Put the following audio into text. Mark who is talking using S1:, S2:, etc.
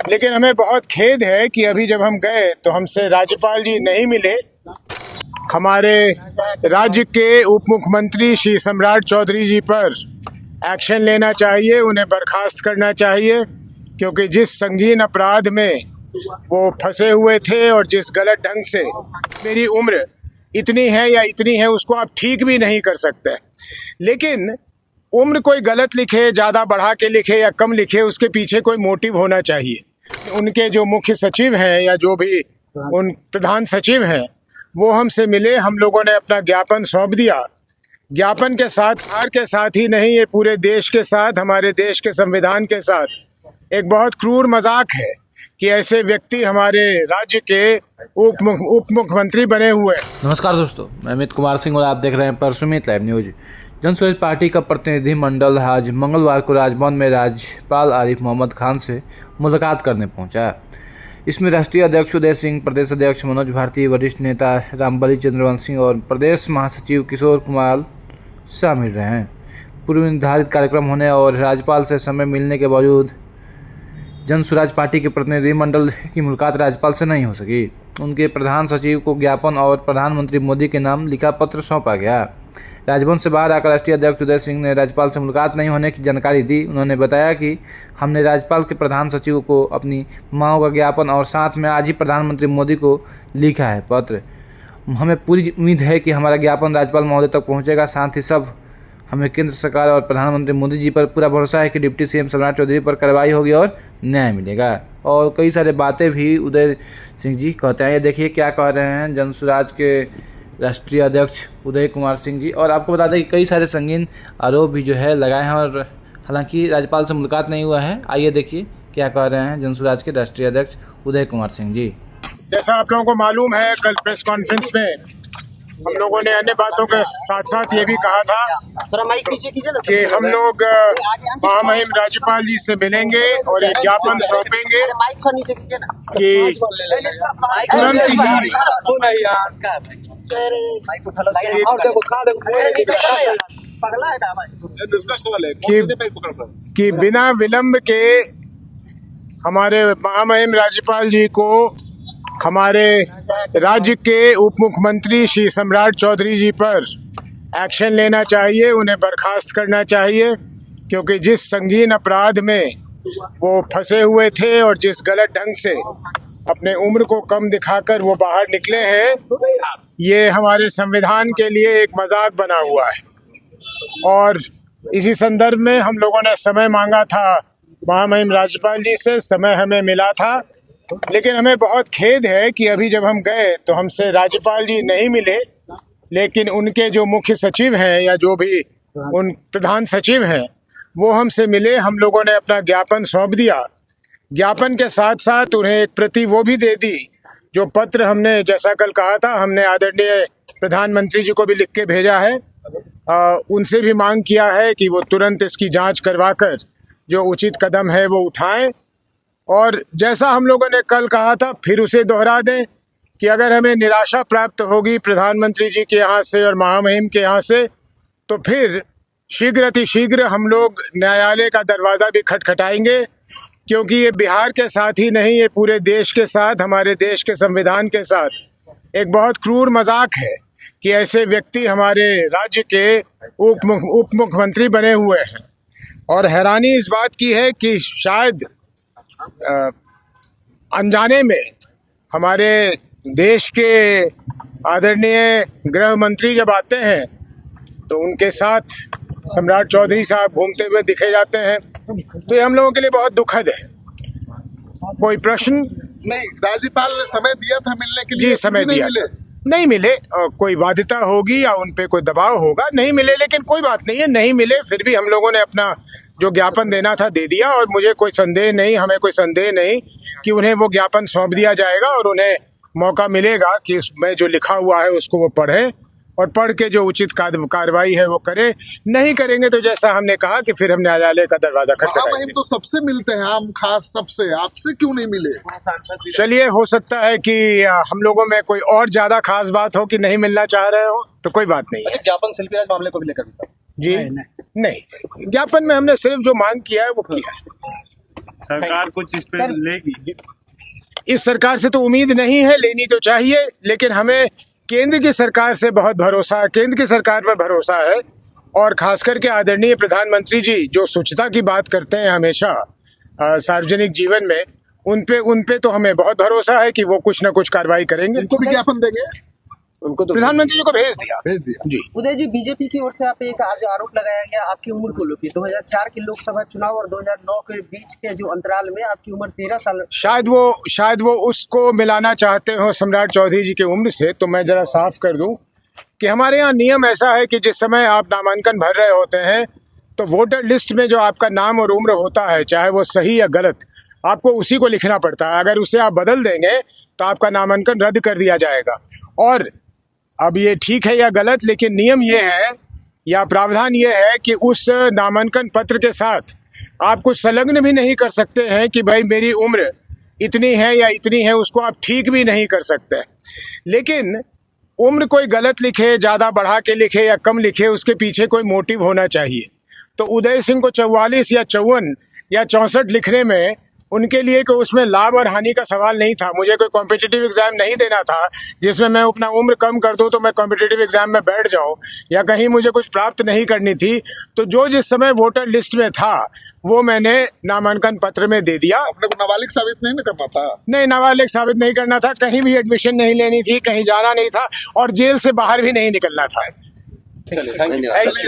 S1: लेकिन हमें बहुत खेद है कि अभी जब हम गए तो हमसे राज्यपाल जी नहीं मिले। हमारे राज्य के उप मुख्यमंत्री श्री सम्राट चौधरी जी पर एक्शन लेना चाहिए, उन्हें बर्खास्त करना चाहिए, क्योंकि जिस संगीन अपराध में वो फंसे हुए थे और जिस गलत ढंग से, मेरी उम्र इतनी है या इतनी है उसको आप ठीक भी नहीं कर सकते। लेकिन उम्र कोई गलत लिखे, ज़्यादा बढ़ा के लिखे या कम लिखे, उसके पीछे कोई मोटिव होना चाहिए। उनके जो मुख्य सचिव हैं या जो भी उन प्रधान सचिव हैं वो हमसे मिले, हम लोगों ने अपना ज्ञापन सौंप दिया। ज्ञापन के साथ ही नहीं, ये पूरे देश के साथ, हमारे देश के संविधान के साथ एक बहुत क्रूर मजाक है कि ऐसे व्यक्ति हमारे राज्य के उप मुख्यमंत्री बने हुए हैं।
S2: नमस्कार दोस्तों, मैं अमित कुमार सिंह और आप देख रहे हैं परसुमित लाइव न्यूज। जनसुराज पार्टी का प्रतिनिधिमंडल आज मंगलवार को राजभवन में राज्यपाल आरिफ मोहम्मद खान से मुलाकात करने पहुंचा। इसमें राष्ट्रीय अध्यक्ष उदय सिंह, प्रदेश अध्यक्ष मनोज भारती, वरिष्ठ नेता रामबली चंद्रवंशी और प्रदेश महासचिव किशोर कुमार शामिल रहे। पूर्व निर्धारित कार्यक्रम होने और राज्यपाल से समय मिलने के बावजूद जनसुराज पार्टी के प्रतिनिधिमंडल की मुलाकात राज्यपाल से नहीं हो सकी। उनके प्रधान सचिव को ज्ञापन और प्रधानमंत्री मोदी के नाम लिखा पत्र सौंपा गया। राजभवन से बाहर आकर राष्ट्रीय अध्यक्ष उदय सिंह ने राज्यपाल से मुलाकात नहीं होने की जानकारी दी। उन्होंने बताया कि हमने राज्यपाल के प्रधान सचिव को अपनी मांगों का ज्ञापन और साथ में आज ही प्रधानमंत्री मोदी को लिखा है पत्र। हमें पूरी उम्मीद है कि हमारा ज्ञापन राज्यपाल महोदय तक पहुँचेगा। साथ ही सब हमें केंद्र सरकार और प्रधानमंत्री मोदी जी पर पूरा भरोसा है कि डिप्टी सीएम सम्राट चौधरी पर कार्रवाई होगी और न्याय मिलेगा। और कई सारे बातें भी उदय सिंह जी कहते हैं। ये देखिए क्या कह रहे हैं जनसुराज के राष्ट्रीय अध्यक्ष उदय कुमार सिंह जी। और आपको बता दें कि कई सारे संगीन आरोप भी जो है लगाए हैं और हालांकि राज्यपाल से मुलाकात नहीं हुआ है। आइए देखिए क्या कह रहे हैं जनसुराज के राष्ट्रीय अध्यक्ष उदय कुमार सिंह जी।
S1: जैसा आप लोगों को मालूम है, कल प्रेस कॉन्फ्रेंस में हम लोगों ने अन्य बातों के साथ साथ ये भी कहा था कि हम लोग महामहिम राज्यपाल जी से मिलेंगे और एक ज्ञापन सौंपेंगे कि तुरंत कि बिना विलंब के हमारे महामहिम राज्यपाल जी को हमारे राज्य के उप मुख्यमंत्री श्री सम्राट चौधरी जी पर एक्शन लेना चाहिए, उन्हें बर्खास्त करना चाहिए, क्योंकि जिस संगीन अपराध में वो फंसे हुए थे और जिस गलत ढंग से अपने उम्र को कम दिखाकर वो बाहर निकले हैं, ये हमारे संविधान के लिए एक मजाक बना हुआ है। और इसी संदर्भ में हम लोगों ने समय मांगा था महामहिम राज्यपाल जी से, समय हमें मिला था। लेकिन हमें बहुत खेद है कि अभी जब हम गए तो हमसे राज्यपाल जी नहीं मिले, लेकिन उनके जो मुख्य सचिव हैं या जो भी उन प्रधान सचिव हैं वो हमसे मिले। हम लोगों ने अपना ज्ञापन सौंप दिया। ज्ञापन के साथ साथ उन्हें एक प्रति वो भी दे दी जो पत्र हमने, जैसा कल कहा था, हमने आदरणीय प्रधानमंत्री जी को भी लिख के भेजा है। उनसे भी मांग किया है कि वो तुरंत इसकी जाँच करवाकर जो उचित कदम है वो उठाएं। और जैसा हम लोगों ने कल कहा था, फिर उसे दोहरा दें कि अगर हमें निराशा प्राप्त होगी प्रधानमंत्री जी के यहाँ से और महामहिम के यहाँ से, तो फिर शीघ्र अतिशीघ्र हम लोग न्यायालय का दरवाज़ा भी खटखटाएंगे, क्योंकि ये बिहार के साथ ही नहीं, ये पूरे देश के साथ, हमारे देश के संविधान के साथ एक बहुत क्रूर मजाक है कि ऐसे व्यक्ति हमारे राज्य के उप मुख्यमंत्री बने हुए हैं। और हैरानी इस बात की है कि शायद अनजाने में हमारे देश के आदरणीय गृह मंत्री जब आते हैं तो उनके साथ सम्राट चौधरी साहब घूमते हुए दिखे जाते हैं, तो ये हम लोगों के लिए बहुत दुखद है। कोई प्रश्न?
S3: नहीं, राज्यपाल ने समय दिया था मिलने के लिए।
S1: जी, समय दिया, नहीं मिले। कोई बाध्यता होगी या उन पे कोई दबाव होगा, नहीं मिले। लेकिन कोई बात नहीं है, नहीं मिले, फिर भी हम लोगों ने अपना जो ज्ञापन देना था दे दिया। और मुझे कोई संदेह नहीं, हमें कोई संदेह नहीं कि उन्हें वो ज्ञापन सौंप दिया जाएगा और उन्हें मौका मिलेगा कि उसमें जो लिखा हुआ है उसको वो पढ़ें और पढ़ के जो उचित कार्रवाई है वो करें। नहीं करेंगे तो जैसा हमने कहा कि फिर हम न्यायालय का दरवाजा खटखटाएंगे।
S3: तो सबसे मिलते हैं, आम खास सबसे, आपसे क्यों नहीं मिले?
S1: चलिए, हो सकता है कि हम लोगों में कोई और ज्यादा खास बात हो कि नहीं मिलना चाह रहे हो, तो कोई बात नहीं है।
S4: ज्ञापन शिल्पीराज मामले को भी लेकर
S1: जी नहीं, ज्ञापन में हमने सिर्फ जो मांग किया है वो किया है।
S4: सरकार कुछ इस पे लेगी?
S1: इस सरकार से तो उम्मीद नहीं है, लेनी तो चाहिए, लेकिन हमें केंद्र की सरकार से बहुत भरोसा है, केंद्र की सरकार पर भरोसा है। और खास करके आदरणीय प्रधानमंत्री जी जो स्वच्छता की बात करते हैं हमेशा सार्वजनिक जीवन में, उन पे तो हमें बहुत भरोसा है कि वो कुछ ना कुछ कार्रवाई करेंगे।
S3: उनको भी ज्ञापन देंगे?
S1: उनको तो प्रधानमंत्री जी को भेज दिया जी।
S5: उदय जी, बीजेपी की ओर से आप एक आज आरोप लगाया गया आपकी उम्र को लेकर 2004 के लोकसभा चुनाव और 2009 के बीच के जो अंतराल में आपकी उम्र 13 साल।
S1: शायद वो उसको मिलाना चाहते हो सम्राट चौधरी जी की उम्र से। तो मैं जरा साफ कर दूं कि हमारे यहाँ नियम ऐसा है कि जिस समय आप नामांकन भर रहे होते हैं तो वोटर लिस्ट में जो आपका नाम और उम्र होता है, चाहे वो सही या गलत, आपको उसी को लिखना पड़ता है। अगर उसे आप बदल देंगे तो आपका नामांकन रद्द कर दिया जाएगा। और अब ये ठीक है या गलत, लेकिन नियम ये है या प्रावधान ये है कि उस नामांकन पत्र के साथ आप कुछ संलग्न भी नहीं कर सकते हैं कि भाई मेरी उम्र इतनी है या इतनी है, उसको आप ठीक भी नहीं कर सकते। लेकिन उम्र कोई गलत लिखे, ज़्यादा बढ़ा के लिखे या कम लिखे, उसके पीछे कोई मोटिव होना चाहिए। तो उदय सिंह को 44 या 54 या 64 लिखने में उनके लिए कोई उसमें लाभ और हानि का सवाल नहीं था। मुझे कोई कॉम्पिटिटिव एग्जाम नहीं देना था जिसमें मैं अपना उम्र कम कर दूं तो मैं कॉम्पिटिटिव एग्जाम में बैठ जाऊं, या कहीं मुझे कुछ प्राप्त नहीं करनी थी। तो जो जिस समय वोटर लिस्ट में था वो मैंने नामांकन पत्र में दे दिया।
S3: अपने को नाबालिग साबित नहीं करना था?
S1: नहीं, नाबालिग साबित नहीं करना था, कहीं भी एडमिशन नहीं लेनी थी, कहीं जाना नहीं था और जेल से बाहर भी नहीं निकलना था।
S5: धन्यवाद।